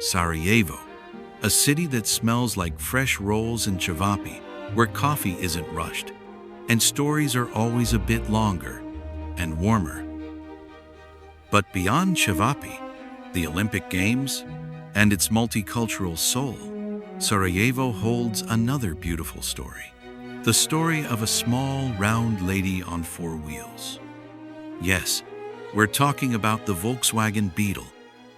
Sarajevo, a city that smells like fresh rolls and cevapi, where coffee isn't rushed, and stories are always a bit longer and warmer. But beyond cevapi, the Olympic Games, and its multicultural soul, Sarajevo holds another beautiful story. The story of a small, round lady on four wheels. Yes, we're talking about the Volkswagen Beetle,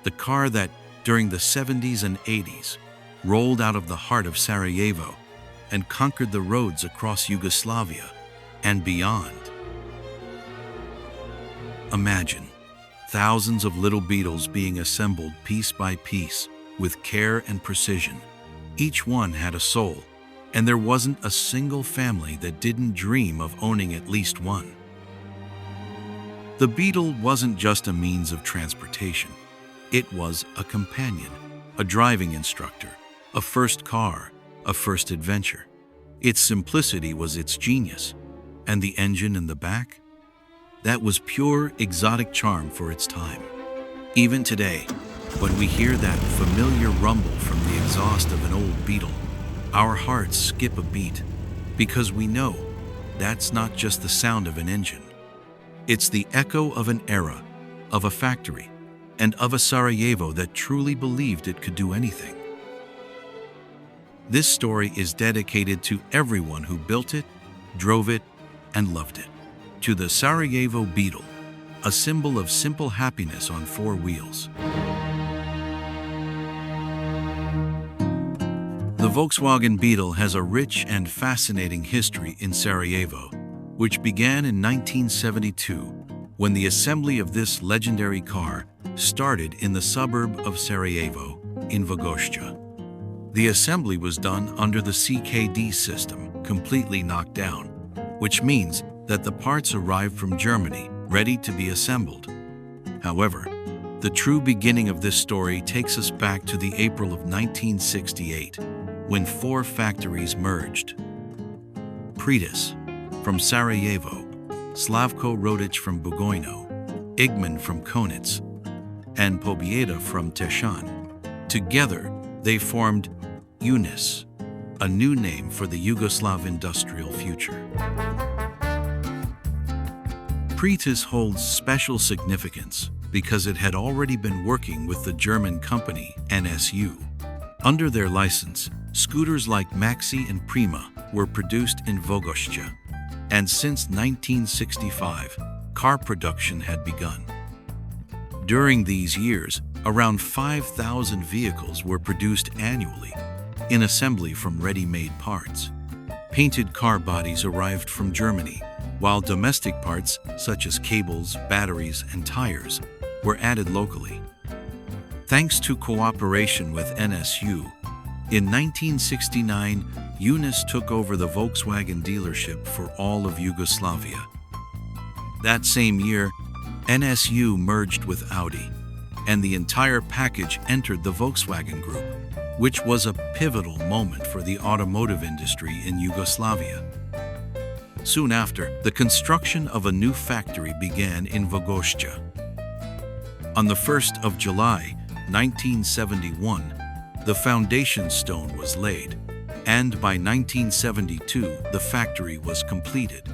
the car that, during the 70s and 80s, rolled out of the heart of Sarajevo and conquered the roads across Yugoslavia and beyond. Imagine thousands of little Beetles being assembled piece by piece with care and precision. Each one had a soul, and there wasn't a single family that didn't dream of owning at least one. The Beetle wasn't just a means of transportation. It was a companion, a driving instructor, a first car, a first adventure. Its simplicity was its genius, and the engine in the back? That was pure exotic charm for its time. Even today, when we hear that familiar rumble from the exhaust of an old Beetle, our hearts skip a beat, because we know that's not just the sound of an engine. It's the echo of an era, of a factory, and of a Sarajevo that truly believed it could do anything. This story is dedicated to everyone who built it, drove it, and loved it. To the Sarajevo Beetle, a symbol of simple happiness on four wheels. The Volkswagen Beetle has a rich and fascinating history in Sarajevo, which began in 1972, when the assembly of this legendary car started in the suburb of Sarajevo, in Vogošća. The assembly was done under the CKD system, completely knocked down, which means that the parts arrived from Germany, ready to be assembled. However, the true beginning of this story takes us back to the April of 1968, when four factories merged. Pritis from Sarajevo, Slavko Rodic from Bugojno, Igman from Konec, and Pobjeda from Teshan. Together, they formed UNIS, a new name for the Yugoslav industrial future. Pritis holds special significance because it had already been working with the German company NSU. Under their license, scooters like Maxi and Prima were produced in Vogošća, and since 1965, car production had begun. During these years, around 5,000 vehicles were produced annually, in assembly from ready-made parts. Painted car bodies arrived from Germany, while domestic parts such as cables, batteries, and tires were added locally. Thanks to cooperation with NSU, in 1969, UNIS took over the Volkswagen dealership for all of Yugoslavia. That same year, NSU merged with Audi, and the entire package entered the Volkswagen Group, which was a pivotal moment for the automotive industry in Yugoslavia. Soon after, the construction of a new factory began in Vogošća. On the 1st of July, 1971, the foundation stone was laid, and by 1972, the factory was completed.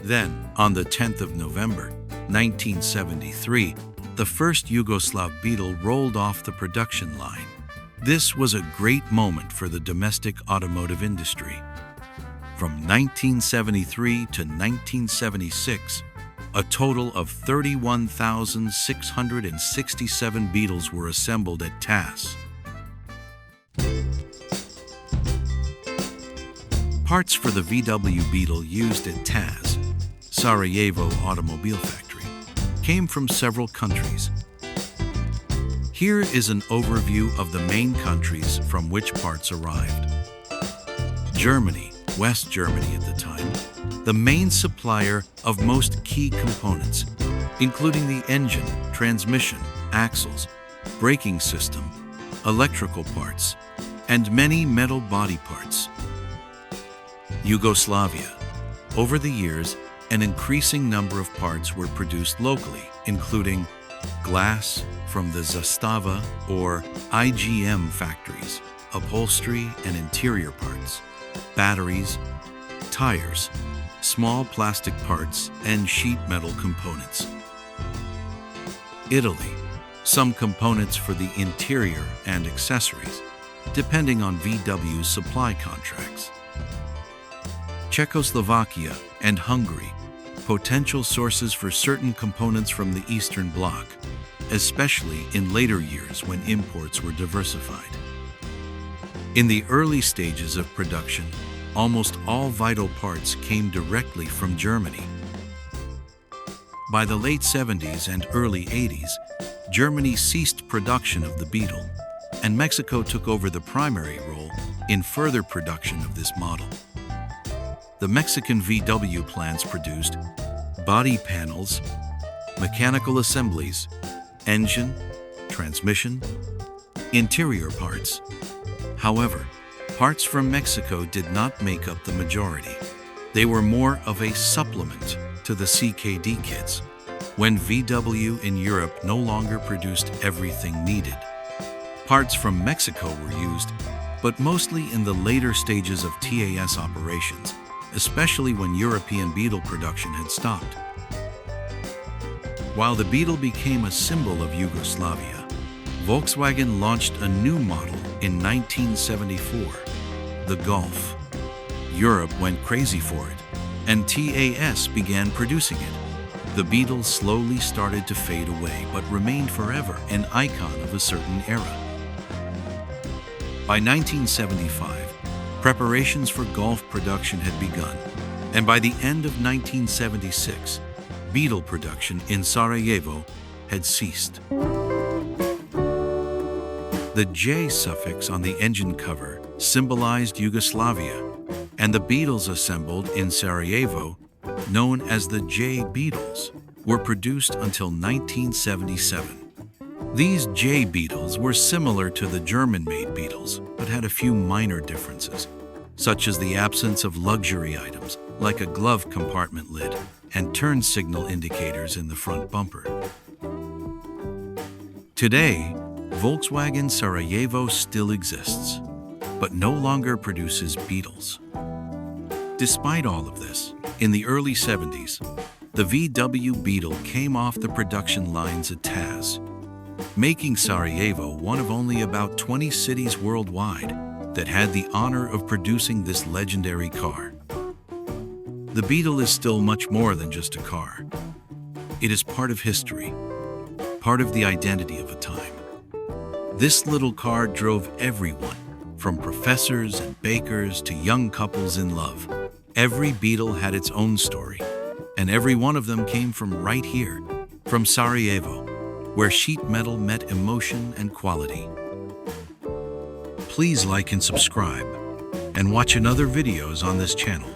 Then, on the 10th of November, 1973, the first Yugoslav Beetle rolled off the production line. This was a great moment for the domestic automotive industry. From 1973 to 1976, a total of 31,667 Beetles were assembled at TAS. Parts for the VW Beetle used at TAS, Sarajevo Automobile Factory, came from several countries. Here is an overview of the main countries from which parts arrived. Germany, West Germany at the time, the main supplier of most key components, including the engine, transmission, axles, braking system, electrical parts, and many metal body parts. Yugoslavia. Over the years, an increasing number of parts were produced locally, including glass from the Zastava or IGM factories, upholstery and interior parts, batteries, tires, small plastic parts, and sheet metal components. Italy, some components for the interior and accessories, depending on VW's supply contracts. Czechoslovakia and Hungary, potential sources for certain components from the Eastern Bloc, especially in later years when imports were diversified. In the early stages of production, almost all vital parts came directly from Germany. By the late 70s and early 80s, Germany ceased production of the Beetle, and Mexico took over the primary role in further production of this model. The Mexican VW plants produced body panels, mechanical assemblies, engine, transmission, interior parts. However, parts from Mexico did not make up the majority. They were more of a supplement to the CKD kits, when VW in Europe no longer produced everything needed. Parts from Mexico were used, but mostly in the later stages of TAS operations, especially when European Beetle production had stopped. While the Beetle became a symbol of Yugoslavia, Volkswagen launched a new model in 1974, the Golf. Europe went crazy for it, and TAS began producing it. The Beetle slowly started to fade away, but remained forever an icon of a certain era. By 1975, preparations for Golf production had begun, and by the end of 1976, Beetle production in Sarajevo had ceased. The J suffix on the engine cover symbolized Yugoslavia, and the Beetles assembled in Sarajevo, known as the J Beetles, were produced until 1977. These J Beetles were similar to the German-made Beetles, but had a few minor differences, such as the absence of luxury items like a glove compartment lid and turn signal indicators in the front bumper. Today, Volkswagen Sarajevo still exists, but no longer produces Beetles. Despite all of this, in the early 70s, the VW Beetle came off the production lines at TAS, making Sarajevo one of only about 20 cities worldwide that had the honor of producing this legendary car. The Beetle is still much more than just a car. It is part of history, part of the identity of a time. This little car drove everyone, from professors and bakers to young couples in love. Every Beetle had its own story, and every one of them came from right here, from Sarajevo, where sheet metal met emotion and quality. Please like and subscribe, and watch another videos on this channel.